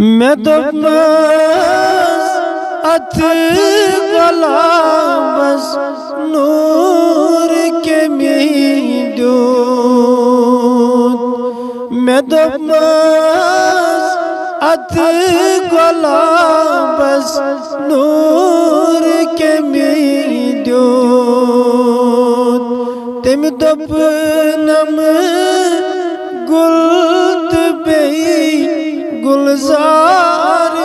मैं तो अथ गला बस नूर के मीडो मैं तो अथ गला बस नूर के मीडो तेम दब नम गुल्द बई गुलजार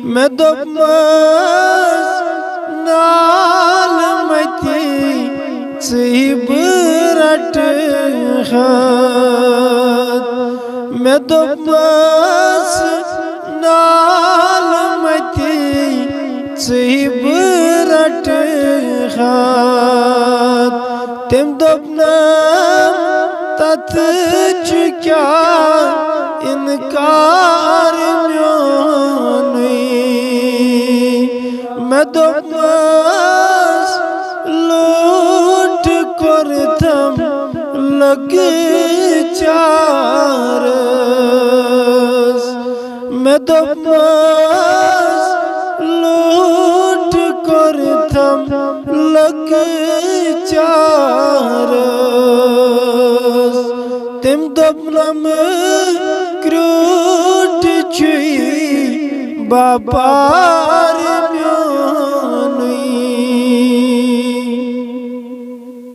मैं दोपस नाल मती सिबरट मैं दोपस नाल मती सिबरट तिम दोपना तत चुक्या इनकार मैं दोपस लूट कर थम लग चारस मैं दोपस लूट कर थम लग चारस तिम दोपनम क्रूट चुई बाबा